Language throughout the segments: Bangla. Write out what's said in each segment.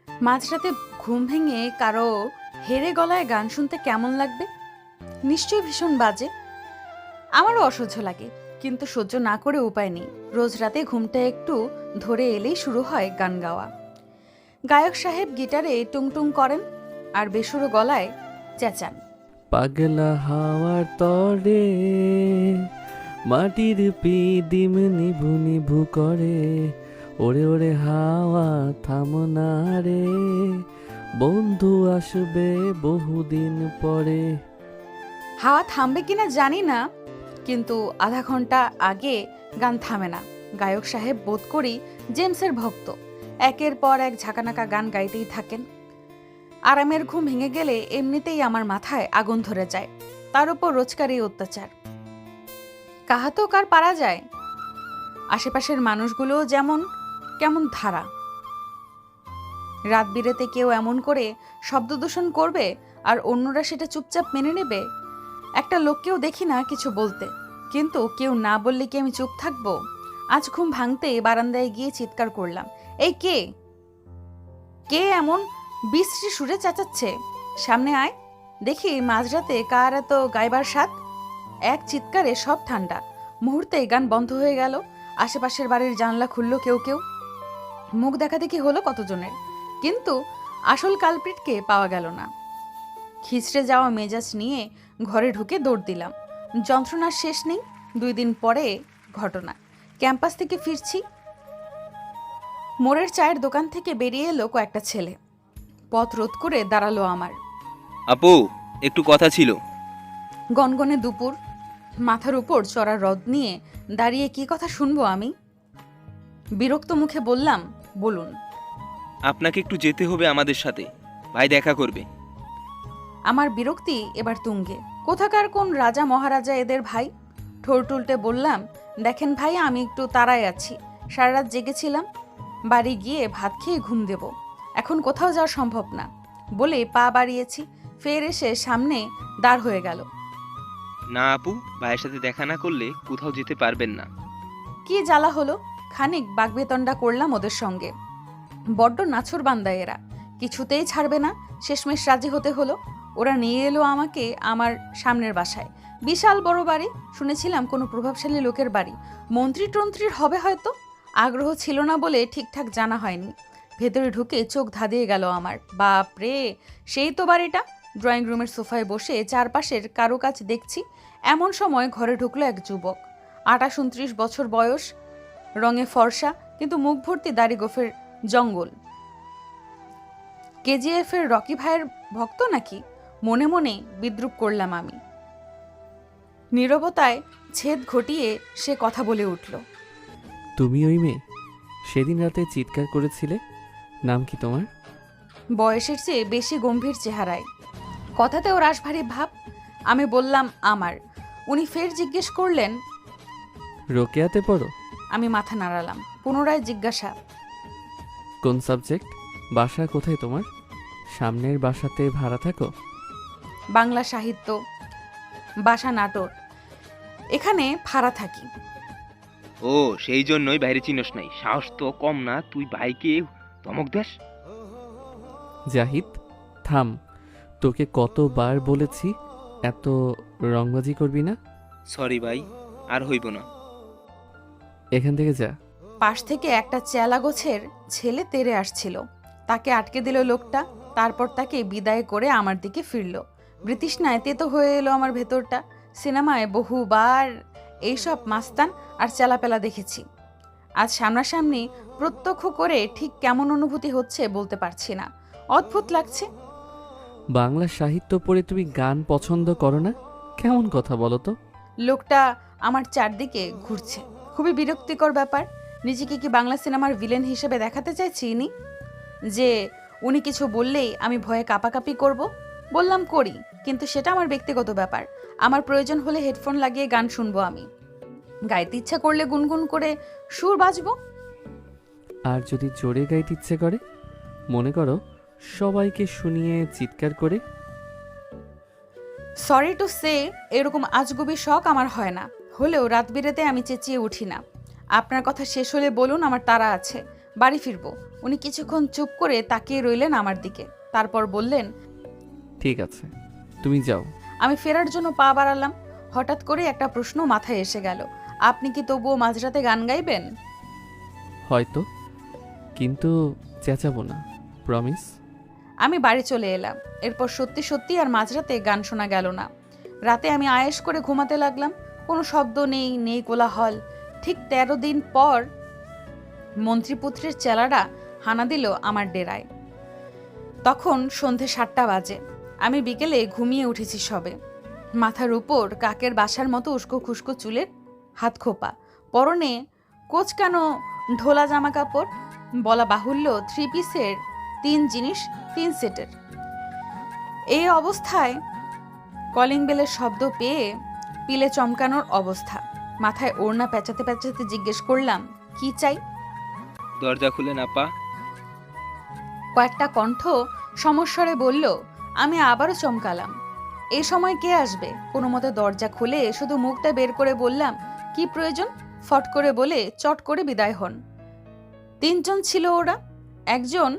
মাঝরাতে ঘুম ভেঙে কারো হেরে গলায় গান শুনতে কেমন লাগবে? নিশ্চয়ই ভীষণ বাজে। আমারও অসহ্য লাগে, কিন্তু সহ্য না করে উপায় নেই। রোজ রাতে ঘুমটা একটু ধরে এলেই শুরু হয় গান গাওয়া। গায়ক সাহেব গিটারে টুংটুং করেন আর বেসুরো গলায় চেঁচান। পাগলা হাওয়ার তরে মাটির পিদিম নিভু নিভু করে, ওরে ওরে হাওয়া থামো না রে, বন্ধু আসবে বহুদিন পরে। হাওয়া থামবে কিনা জানি না, কিন্তু আধা ঘন্টা আগে গান থামে না। গায়ক সাহেব বোধ করি জেমসের ভক্ত, একের পর এক ঝাঁকানাকা গান গাইতেই থাকেন। আরামের ঘুম ভেঙে গেলে এমনিতেই আমার মাথায় আগুন ধরে যায়, তার উপর রোজকারই অত্যাচার। কাহাতেও কার পারা যায়? আশেপাশের মানুষগুলোও যেমন কেমন ধারা। রাত বিরেতে কেউ এমন করে শব্দ দূষণ করবে আর অন্যরা সেটা চুপচাপ মেনে নেবে। একটা লোককেও দেখি না কিছু বলতে, কিন্তু কেউ না বললে কি আমি চুপ থাকবো? আজ ঘুম ভাঙতে বারান্দায় গিয়ে চিৎকার করলাম, এই কে কে এমন বিশ্রী সুরে চেঁচাচ্ছে? সামনে আয়, দেখি মাঝরাতে কার এত গাইবার স্বাদ। এক চিৎকারে সব ঠান্ডা, মুহূর্তেই গান বন্ধ হয়ে গেল। আশেপাশের বাড়ির জানলা খুলল কেউ কেউ, মুখ দেখাদেখি হলো কতজনের, কিন্তু আসল কালপ্রিটকে পাওয়া গেল না। খিচড়ে যাওয়া মেজাজ নিয়ে ঘরে ঢুকে দৌড় দিলাম। যন্ত্রণার শেষ নেই। 2 দিন পরে ঘটনা, ক্যাম্পাস থেকে ফিরছি। মোড়ের চায়ের দোকান থেকে বেরিয়ে এলো কয়েকটা ছেলে, পথ রোধ করে দাঁড়ালো আমার। আপু, একটু কথা ছিল। গনগনে দুপুর, মাথার উপর চড়া রদ নিয়ে দাঁড়িয়ে কি কথা শুনবো আমি? বিরক্ত মুখে বললাম, বলুন। আপনাকে একটু যেতে হবে আমাদের সাথে, ভাই দেখা করবে। আমার বিরক্তি এবার তুঙ্গে। কোথাকার কোন রাজা মহারাজা এদের ভাই? ঠোঁট উল্টে বললাম, দেখেন ভাই, আমি একটু তাড়ায় আছি, সারা রাত জেগেছিলাম, বাড়ি গিয়ে ভাত খেয়ে ঘুম দেব, এখন কোথাও যাওয়া সম্ভব না বলে পা বাড়িয়েছি। ফের এসে সামনে দাঁড় হয়ে গেল। না আপু, ভাইয়ের সাথে দেখা না করলে কোথাও যেতে পারবেন না। কি জ্বালা হলো! খানিক বাগবেতণ্ডা করলাম ওদের সঙ্গে। বড্ড নাছর বান্দা এরা, কিছুতেই ছাড়বে না। শেষমেশ রাজি হতে হলো। ওরা নিয়ে এলো আমাকে আমার সামনের বাসায়। বিশাল বড় বাড়ি, শুনেছিলাম কোনো প্রভাবশালী লোকের বাড়ি, মন্ত্রী টন্ত্রীর হবে হয়তো। আগ্রহ ছিল না বলে ঠিকঠাক জানা হয়নি। ভেতরে ঢুকে চোখ ধাঁধিয়ে গেল আমার। বাপ রে, সেই তো বাড়িটা! ড্রয়িং রুমের সোফায় বসে চারপাশের কারুকাজ দেখছি, এমন সময় ঘরে ঢুকলো এক যুবক। 28-29 বছর বয়স, রঙে ফর্সা, কিন্তু মুখ ভর্তি দাড়ি গোফের জঙ্গল। কেজিএফ এর রকি ভাইয়ের ভক্ত নাকি? মনে মনে বিদ্রুপ করলাম আমি। নীরবতায় ছেদ ঘটিয়ে সে কথা বলে উঠল, তুমি ওই মেয়ে সেদিন রাতে চিৎকার করেছিলে, নাম কি তোমার? বয়সের চেয়ে বেশি গম্ভীর চেহারায়, কথাতেও রাশভারী ভাব। আমি বললাম আমার। উনি ফের জিজ্ঞেস করলেন। রোকেয়াতে পড়ো? আমি মাথা নাড়ালাম। পুনরায় জিজ্ঞাসা, কোন সাবজেক্ট? বাসা কোথায় তোমার? সামনের বাসাতে ভাড়া থাকো? বাংলা সাহিত্য, বাসা নাটোর, এখানে ভাড়া থাকি। ও, সেই জন্যই বাইরে চিনস নাই। সাহস তো কম না, তুই ভাইকে ধমক দেস। জাহিদ, থাম, তোকে কতবার বলেছি এত রংবাজি করবি না। সরি ভাই, আর হইব না। এখান থেকে যা। পাশ থেকে একটা চেলা গোছের ছেলে তেড়ে আসছিল, তাকে আটকে দিল লোকটা। তারপর তাকে বিদায় করে আমার দিকে ফিরল। বৃতৃষ্ণায় তেতো হয়ে এলো আমার ভেতরটা। সিনেমায় বহুবার এইসব মাস্তান আর চেলাপেলা দেখেছি, আজ সামনাসামনি প্রত্যক্ষ করে ঠিক কেমন অনুভূতি হচ্ছে বলতে পারছি না। অদ্ভুত লাগছে। বাংলা সাহিত্য পড়ে তুমি গান পছন্দ করো না? কেমন কথা বলো তো? লোকটা আমার চারদিকে ঘুরছে, খুবই বিরক্তিকর ব্যাপার। নিজেকে কি বাংলা সিনেমার ভিলেন হিসেবে দেখাতে চাইছি ইনি? যে উনি কিছু বললেই আমি ভয়ে কাঁপাকাঁপি করব? বললাম করি, কিন্তু সেটা আমার ব্যক্তিগত ব্যাপার। আমার প্রয়োজন হলে হেডফোন লাগিয়ে গান শুনবো আমি, গাইতে ইচ্ছা করলে গুনগুন করে সুর বাজবো। আর যদি জোরে গাইতে ইচ্ছে করে, মনে করো সবাইকে শুনিয়ে চিৎকার করে? সরি টু সে, এরকম আজগুবি শখ আমার হয় না। হলেও রাত বিরেতে আমি চেঁচিয়ে উঠি না। আপনার কথা শেষ হলে বলুন, আমার তাড়া আছে। বাড়ি ফিরবো। উনি কিছুক্ষণ চুপ করে তাকিয়ে রইলেন আমার দিকে, তারপর বললেন, ঠিক আছে, তুমি যাও। আমি ফেরার জন্য পা বাড়ালাম। হঠাৎ করে একটা প্রশ্ন মাথায় এসে গেল, আপনি কি তবুও মাঝরাতে গান গাইবেন? হয়তো, কিন্তু চেঁচাবো না, প্রমিস। আমি বাড়ি চলে এলাম। এরপর সত্যি সত্যি আর মাঝরাতে গান শোনা গেল না। রাতে আমি আয়েশ করে ঘুমাতে লাগলাম। কোনো শব্দ নেই, নেই কোলাহল। ঠিক 13 দিন পর মন্ত্রীপুত্রের চেলারা হানা দিল আমার ডেরায়। তখন সন্ধে 7টা বাজে। আমি বিকেলে ঘুমিয়ে উঠেছি সবে। মাথার উপর কাকের বাসার মতো উস্কো খুস্কো চুলের হাত খোপা, পরনে কোচকানো ঢোলা জামা কাপড়, বলা বাহুল্য 3 পিসের 3 জিনিস 3 সেটের। এই অবস্থায় কলিং বেলের শব্দ পেয়ে পিলে চমকানোর অবস্থা। মাথায় ওড়না পেঁচাতে পেঁচাতে জিজ্ঞেস করলাম, কি চাই? দরজা খুলেন আপা। কয়েকটা কণ্ঠ সমস্বরে বলল। আমি আবারও চমকালাম। এই সময় কে আসবে? কোনো মতে দরজা খুলে শুধু মুখটা বের করে বললাম, কি প্রয়োজন? ফট করে বলে চট করে বিদায় হন। 3 জন ছিল ওরা। একজন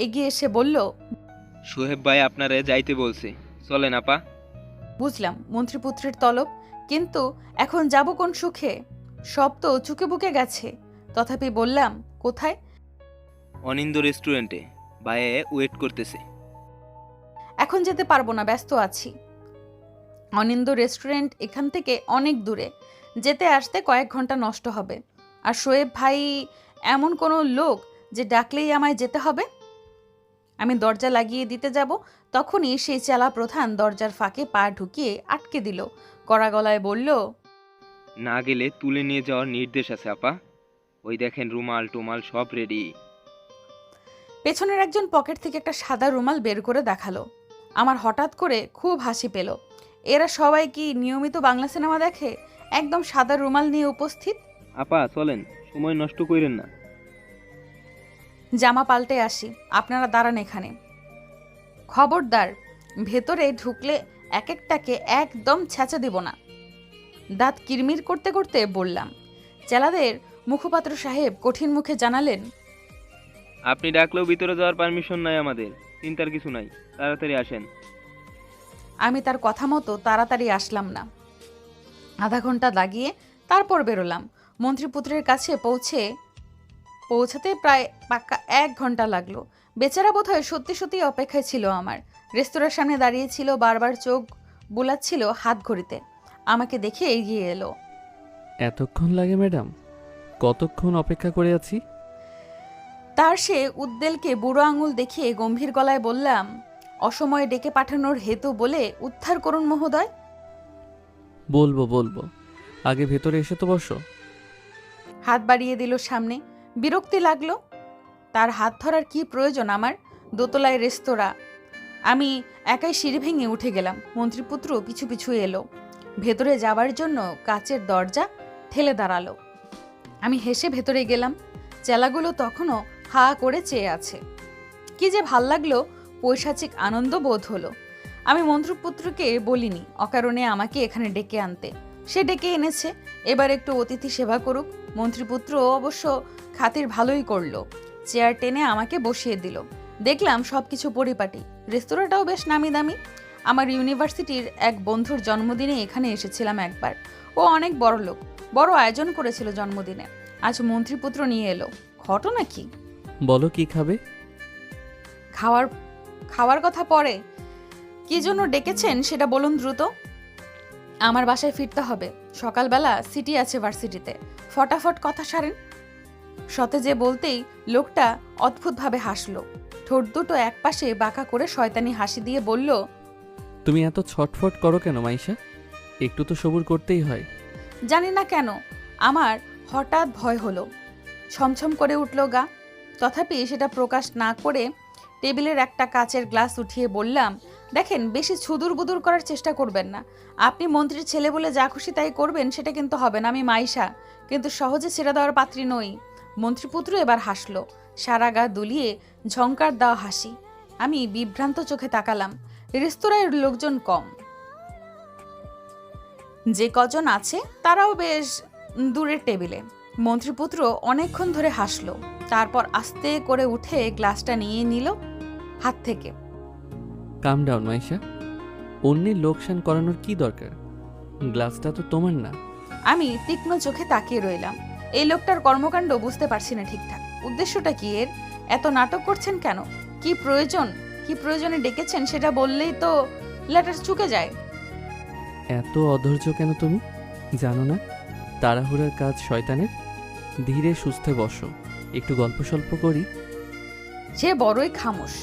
এগিয়ে এসে বলল, সোহেব ভাই আপনারে যাইতে বলছে, চলেন আপা। বুঝলাম মন্ত্রীপুত্রের তলব, কিন্তু এখন যাব কোন সুখে? সব তো চুকে বুকে গেছে। তথাপি বললাম, কোথায়? অনিন্দ রেস্টুরেন্টে, ভাইয়ে ওয়েট করতেছে। এখন যেতে পারবো না, ব্যস্ত আছি। অনিন্দ রেস্টুরেন্ট এখান থেকে অনেক দূরে, যেতে আসতে কয়েক ঘন্টা নষ্ট হবে। আর শোয়েব ভাই এমন কোনো লোক যে ডাকলেই আমায় যেতে হবে? আমি দরজা লাগিয়ে দিতে যাব, তখনই সেই চেলা প্রধান দরজার ফাঁকে পা ঢুকিয়ে আটকে দিল। কড়া গলায় বলল, না গেলে তুলে নিয়ে যাওয়ার নির্দেশ আছে আপা। ওই দেখেন রুমাল টুমাল সব রেডি। পেছনের একজন পকেট থেকে একটা সাদা রুমাল বের করে দেখালো। আমার হঠাৎ করে খুব হাসি পেল। এরা সবাই কি নিয়মিত বাংলা সিনেমা দেখে? একদম সাদা রুমাল নিয়ে উপস্থিত। আপা চলেন, সময় নষ্ট কইরেন না। জামা পাল্টে আসি, আপনারা দাঁড়ান এখানে। খবরদার, ভেতরে ঢুকলে এক একটাকে একদম ছ্যাঁচা দিব না। দাঁত কিরমির করতে করতে বললাম। চেলাদের মুখপাত্র সাহেব কঠিন মুখে জানালেন, আপনি ডাকলেও ভিতরে যাওয়ার পারমিশন নাই আমাদের। চিন্তার কিছু নাই, তাড়াতাড়ি আসেন। আমি তার কথা মতো তাড়াতাড়ি আসলাম না। আধা ঘন্টা লাগিয়ে তারপর বেরোলাম। মন্ত্রীপুত্রের কাছে পৌঁছাতে প্রায় পাক্কা 1 ঘন্টা লাগলো। বেচারা বোধহয় সত্যি সত্যি অপেক্ষায় ছিল আমার। রেস্তোরাঁর সামনে দাঁড়িয়েছিল, বারবার চোখ বুলাচ্ছিল হাত ঘড়িতে। আমাকে দেখে এগিয়ে এলো। এতক্ষণ লাগে ম্যাডাম? কতক্ষণ অপেক্ষা করে আছি? তার সে উদ্বেলকে বুড়ো আঙুল দেখিয়ে গম্ভীর গলায় বললাম, অসময়ে ডেকে পাঠানোর হেতু বলে উদ্ধার করুন মহোদয়। বলবো বলবো, আগে ভেতরে এসে তো বসো। হাত বাড়িয়ে দিল সামনে। বিরক্তি লাগলো। তার হাত ধরার কি প্রয়োজন আমার? দোতলায় রেস্তোরাঁ। আমি একাই সিঁড়ি ভেঙে উঠে গেলাম। মন্ত্রীপুত্র পিছু পিছু এলো। ভেতরে যাওয়ার জন্য কাচের দরজা ঠেলে দাঁড়ালো। আমি হেসে ভেতরে গেলাম। চেলাগুলো তখনও হা করে চেয়ে আছে। কি যে ভাল লাগলো, পৈশাচিক আনন্দ বোধ হলো। আমি মন্ত্রীপুত্রকে বলিনি অকারণে আমাকে এখানে ডেকে আনতে। সে ডেকে এনেছে, এবার একটু অতিথি সেবা করুক। মন্ত্রীপুত্র অবশ্য খাতির ভালোই করলো। চেয়ার টেনে আমাকে বসিয়ে দিল। দেখলাম সবকিছু পরিপাটি। রেস্তোরাঁটাও বেশ নামি দামি। আমার ইউনিভার্সিটির এক বন্ধুর জন্মদিনে এখানে এসেছিলাম একবার। ও অনেক বড় লোক, বড় আয়োজন করেছিল জন্মদিনে। আজ মন্ত্রীপুত্র নিয়ে এলো। ঘটনা কি? বলো কি খাবে? খাওয়ার কথা পরে, কি জন্য ডেকেছেন সেটা বলুন দ্রুত। আমার বাসায় ফিরতে হবে। সকালবেলা সিটি আছে ভার্সিটিতে। ফটাফট কথা সারেন। সতেজে বলতেই লোকটা অদ্ভুতভাবে হাসলো। ঠোঁট দুটো একপাশে বাঁকা করে শয়তানি হাসি দিয়ে বলল, তুমি এত ছটফট করো কেন মাইশা? একটু তো সবুর করতেই হয়। জানি না কেন আমার হঠাৎ ভয় হলো। ছমছম করে উঠল গা। তথাপি সেটা প্রকাশ না করে টেবিলের একটা কাচের গ্লাস উঠিয়ে বললাম, দেখেন, বেশি ছুদুর বুদুর করার চেষ্টা করবেন না। আপনি মন্ত্রীর ছেলে বলে যা খুশি তাই করবেন সেটা কিন্তু হবে না। আমি মাইশা, কিন্তু সহজে ছেড়ে দেওয়ার পাত্রী নই। মন্ত্রীপুত্র এবার হাসলো, সারা গা দুলিয়ে ঝংকার দেওয়া হাসি। আমি বিভ্রান্ত চোখে তাকালাম। রেস্তোরাঁয় লোকজন কম। যে কজন আছে তারাও বেশ দূরের টেবিলে। মন্ত্রীপুত্র অনেকক্ষণ ধরে হাসলো, তারপর আস্তে করে উঠে গ্লাসটা নিয়ে নিল হাত থেকে। কাম ডাউন মাইশা, অন্যের লোকসান করানোর কি দরকার? গ্লাসটা তো তোমার না। আমি তীক্ষ্ণ চোখে তাকিয়ে রইলাম। এই লোকটার কর্মকাণ্ড বুঝতে পারছি না ঠিকঠাক। উদ্দেশ্যটা কি এর? এত নাটক করছেন কেন? কি প্রয়োজনে ডেকেছেন সেটা বললেই তো লেটার চুকে যায়। এত অধৈর্য কেন তুমি? জানো না তাড়াহুড়ার কাজ শয়তানের? ধীরে সুস্থে বসো, একটু গল্প সল্প করি। সে বড়ই খামোশ।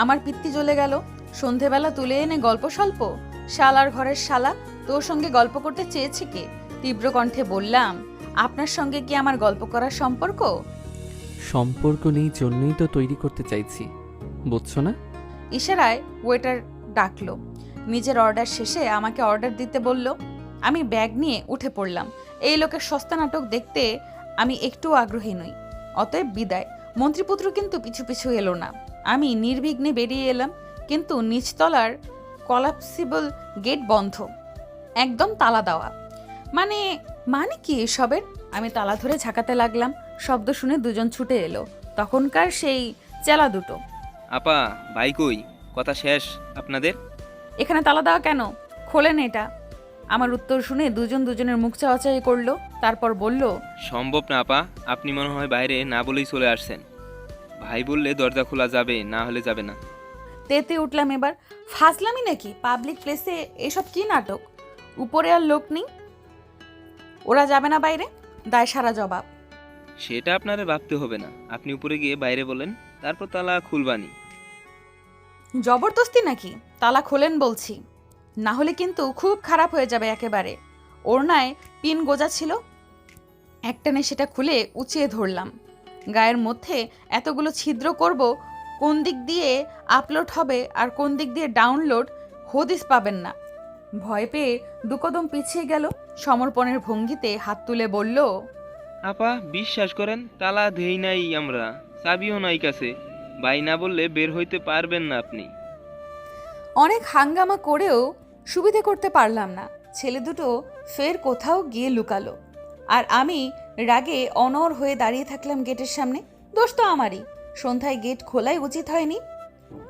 আমার পিত্তি জ্বলে গেল। সন্ধেবেলা তুলে এনে গল্প স্বল্প? শালার ঘরের শালা, তোর সঙ্গে গল্প করতে চেয়েছি কে? তীব্র কণ্ঠে বললাম, আপনার সঙ্গে কি আমার গল্প করার সম্পর্ক? সম্পর্ক নেই জন্যই তো তৈরি করতে চাইছি, বুঝছো না? ইশারায় ওয়েটার ডাকলো। নিজের অর্ডার শেষে আমাকে অর্ডার দিতে বলল। আমি ব্যাগ নিয়ে উঠে পড়লাম। এই লোকের সস্তা নাটক দেখতে আমি একটু আগ্রহী নই। অতএব বিদায়। মন্ত্রীপুত্র কিন্তু পিছু পিছু এলো না। আমি নির্বিঘ্নে বেরিয়ে এলাম, কিন্তু নিচতলার কলাপসিবল গেট বন্ধ, একদম তালা দেওয়া। মানে কি এসবের? আমি তালা ধরে ঝাঁকাতে লাগলাম। শব্দ শুনে দুজন ছুটে এলো, তখনকার সেই চেলা দুটো। আপা, ভাই কই? কথা শেষ আপনাদের? এখানে তালা দেওয়া কেন? খোলেন এটা। আমার উত্তর শুনে দুজন দুজনের মুখ চাওয়াচাই করলো, তারপর বলল, সম্ভব না আপা, আপনি মনে হয় বাইরে না বলেই চলে আসছেন। ভাই বললে দরজা খোলা যাবে, না হলে যাবে না। তেতে উঠলাম এবার। ফাজলামি নাকি? পাবলিক প্লেসে এসব কি নাটক? উপরে আর লোক নেই, ওরা যাবে না বাইরে? দায় সারা জবাব। সেটা আপনারে ভাবতে হবে না, আপনি উপরে গিয়ে বাইরে বলেন, তারপর তালা খুলবানি। জবরদস্তি নাকি? তালা খোলেন বলছি, না হলে কিন্তু খুব খারাপ হয়ে যাবে একেবারে। ওড়নায় পিন গোজা ছিল, একটানে সেটা খুলে উঁচিয়ে ধরলাম। গায়ের মধ্যে এতগুলো ছিদ্র করব, কোন দিক দিয়ে আপলোড হবে আর কোন দিক দিয়ে ডাউনলোড, হদিস পাবেন না। ভয় পেয়ে দুকদম পিছিয়ে গেল। সমর্পণের ভঙ্গিতে হাত তুলে বলল, আপা বিশ্বাস করেন, তালা দেই নাই আমরা, চাবিও নাই কাছে। ভাই না বললে বের হইতে পারবেন না আপনি। অনেক হাঙ্গামা করেও সুবিধে করতে পারলাম না। ছেলে দুটো ফের কোথাও গিয়ে লুকালো, আর আমি রাগে অনড় হয়ে দাঁড়িয়ে থাকলাম গেটের সামনে। দোষ তো আমারই, সন্ধ্যায় গেট খোলাই উচিত হয়নি।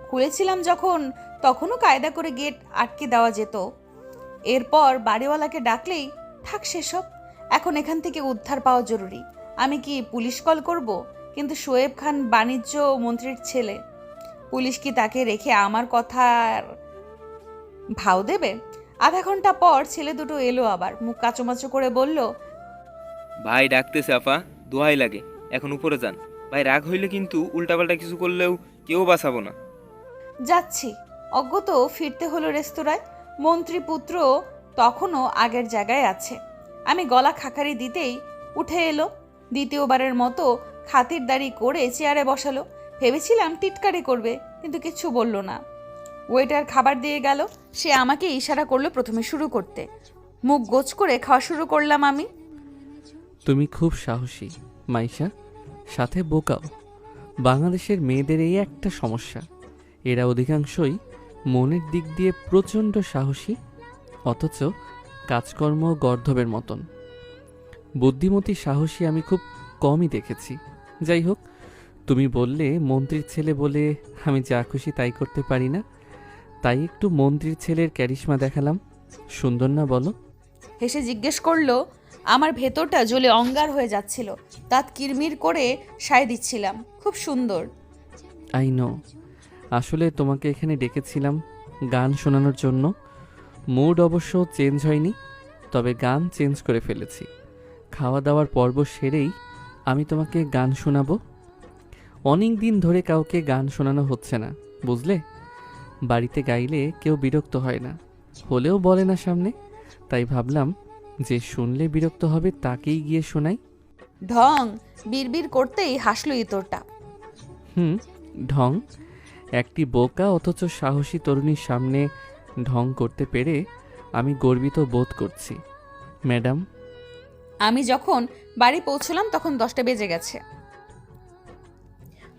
খুলেছিলাম যখন, তখনও কায়দা করে গেট আটকে দেওয়া যেত। এরপর বাড়িওয়ালাকে ডাকলেই থাক সেসব। এখন এখান থেকে উদ্ধার পাওয়া জরুরি। আমি কি পুলিশ কল করব? কিন্তু শোয়েব খান বাণিজ্য মন্ত্রীর ছেলে, পুলিশ কি তাকে রেখে আমার কথার ভাও দেবে? আধা ঘন্টা পর ছেলে দুটো এলো আবার, মুখ কাচুমাচু করে বলল, ভাই ডাকতেছে আপা, দোহাই লাগে, এখন উপরে যান। ভাই রাগ হইলে কিন্তু উল্টাপাল্টা কিছু করলেও কেউ বাঁচাবো না। যাচ্ছি। অজ্ঞত ফিরতে হলো রেস্তোরাঁয়। মন্ত্রীপুত্র তখনও আগের জায়গায় আছে। আমি গলা খাকারি দিতেই উঠে এলো। দ্বিতীয়বারের মতো খাতিরদারি করে চেয়ারে বসালো। ভেবেছিলাম টিটকারি করবে, কিন্তু কিছু বলল না। ওয়েটার খাবার দিয়ে গেল। সে আমাকে ইশারা করলো প্রথমে শুরু করতে। মুখ গোছ করে খাওয়া শুরু করলাম আমি। তুমি খুব সাহসী মাইশা, সাথে বোকাও। বাংলাদেশের মেয়েদের এই একটা সমস্যা, এরা অধিকাংশই মনের দিক দিয়ে প্রচণ্ড সাহসী, অথচ কাজকর্ম গর্ধবের মতন। বুদ্ধিমতী সাহসী আমি খুব কমই দেখেছি। যাই হোক, তুমি বললে মন্ত্রীর ছেলে বলে আমি যা খুশি তাই করতে পারি না, তাই একটু মন্ত্রীর ছেলের ক্যারিশমা দেখালাম। সুন্দর না বলো? হেসে জিজ্ঞেস করলো। আমার ভেতরটা জ্বলে অঙ্গার হয়ে যাচ্ছিল। দাঁত কিরমির করে সায় দিচ্ছিলাম, খুব সুন্দর। I know. আসলে তোমাকে এখানে ডেকেছিলাম গান শোনানোর জন্য। মুড অবশ্য চেঞ্জ হয়নি, তবে গান চেঞ্জ করে ফেলেছি। খাওয়া দাওয়ার পর্ব সেরেই আমি তোমাকে গান শোনাবো। অনেক দিন ধরে কাউকে গান শোনানো হচ্ছে না, বুঝলে? বাড়িতে গাইলে কেউ বিরক্ত হয় না, হলেও বলে না সামনে। তাই ভাবলাম যে শুনলে বিরক্ত হবে তাকেই গিয়ে শোনাই। ঢং বিড়বিড় করতেই হাসলো ইতরটা। ঢং? একটি বোকা অথচ সাহসী তরুণীর সামনে ঢং করতে পেরে আমি গর্বিত বোধ করছি, ম্যাডাম। আমি যখন বাড়ি পৌঁছলাম তখন 10টা বেজে গেছে।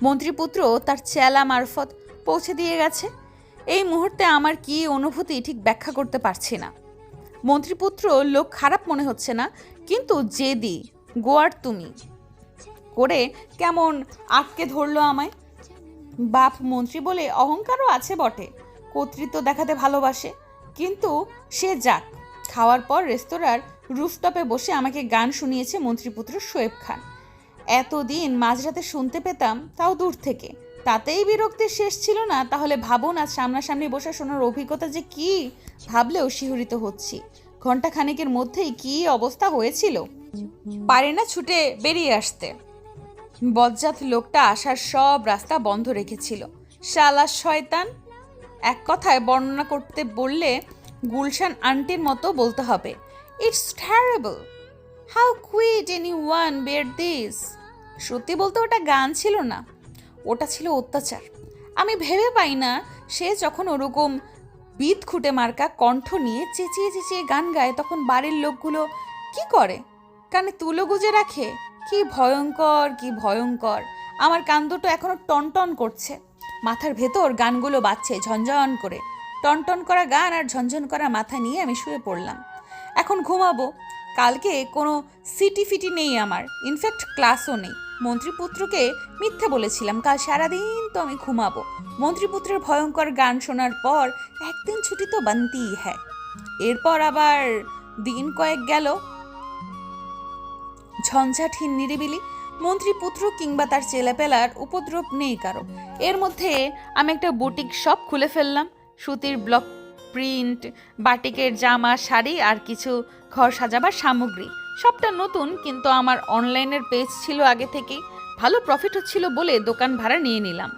মন্ত্রীপুত্র তার চেলা মারফত পৌঁছে দিয়ে গেছে। এই মুহূর্তে আমার কি অনুভূতি ঠিক ব্যাখ্যা করতে পারছি না। মন্ত্রীপুত্র লোক খারাপ মনে হচ্ছে না, কিন্তু জেদি, গোয়ার তুমি করে কেমন আটকে ধরলো আমায়। বাপ মন্ত্রী বলে অহংকারও আছে বটে, কর্তৃত্ব দেখাতে ভালোবাসে, কিন্তু সে যাক। খাওয়ার পর রেস্তোরাঁর রুফটপে বসে আমাকে গান শুনিয়েছে মন্ত্রীপুত্র শোয়েব খান। এতদিন মাঝরাতে শুনতে পেতাম, তাও দূর থেকে, তাতেই বিরক্তির শেষ ছিল না, তাহলে ভাবুন আজ সামনাসামনি বসে শোনার অভিজ্ঞতা যে কি, ভাবলেও শিহরিত হচ্ছি। ঘন্টা খানেকের মধ্যেই কি অবস্থা হয়েছিল, পারে না ছুটে বেরিয়ে আসতে। বজ্জাত লোকটা আসার সব রাস্তা বন্ধ রেখেছিল, শালা শয়তান। এক কথায় বর্ণনা করতে বললে গুলশান আন্টির মতো বলতে হবে, it's terrible, how could anyone bear this. সত্যি বলতে ওটা গান ছিল না, ওটা ছিল অত্যাচার। আমি ভেবে পাই না সে যখন ওরকম বিদ খুঁটে মার্কা কণ্ঠ নিয়ে চেঁচিয়ে চেঁচিয়ে গান গায়, তখন বাড়ির লোকগুলো কি করে, কানে তুলো গুজে রাখে। কি ভয়ঙ্কর, কি ভয়ঙ্কর। আমার কান দুটো এখনো টনটন করছে, মাথার ভেতর গানগুলো বাজছে ঝনঝন করে। টনটন করা গান আর ঝনঝন করা মাথা নিয়ে আমি শুয়ে পড়লাম। এখন ঘুমাবো। কালকে কোনো সিটি ফিটি নেই আমার, ইনফ্যাক্ট ক্লাসও নেই। মন্ত্রীপুত্রকে মিথ্যে বলেছিলাম কাল সারাদিন তো আমি ঘুমাবো। মন্ত্রীপুত্রের ভয়ঙ্কর গান শোনার পর একদিন ছুটি তো বানতেই হ্যায়। এরপর আবার দিন কয়েক গেল, ঝঞ্ঝাটহীন নিরিবিলি। মন্ত্রীপুত্র কিংবা তার ছেলেপেলার উপদ্রব নেই কারো। এর মধ্যে আমি একটা বুটিক শপ খুলে ফেললাম। সুতির ব্লক প্রিন্ট, বাটিকের জামা, শাড়ি আর কিছু ঘর সাজাবার সামগ্রী। সবটা নতুন, কিন্তু আমার অনলাইনের পেজ ছিল আগে থেকেই, ভালো প্রফিট হচ্ছিল বলে দোকান ভাড়া নিয়ে নিলাম।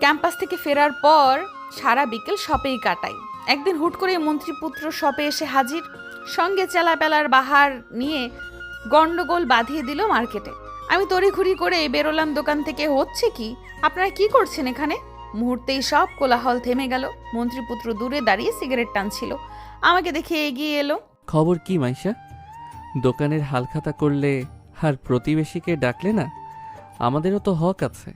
ক্যাম্পাস থেকে ফেরার পর সারা বিকেল শপেই কাটাই। একদিন হুট করে মন্ত্রীপুত্র শপে এসে হাজির, সঙ্গে চেলাপেলার বাহার নিয়ে গন্ডগোল বাঁধিয়ে দিল মার্কেটে। আমি তড়িঘড়ি করে বেরোলাম দোকান থেকে। হচ্ছে কি, আপনারা কি করছেন এখানে? মুহূর্তেই সব কোলাহল থেমে গেল। মন্ত্রীপুত্র দূরে দাঁড়িয়ে সিগারেট টানছিল, আমাকে দেখে এগিয়ে এলো। খবর কি মাইশা? দোকানের হালখাতা করলে আর প্রতিবেশীকে ডাকলে না? আমাদেরও তো হক আছে।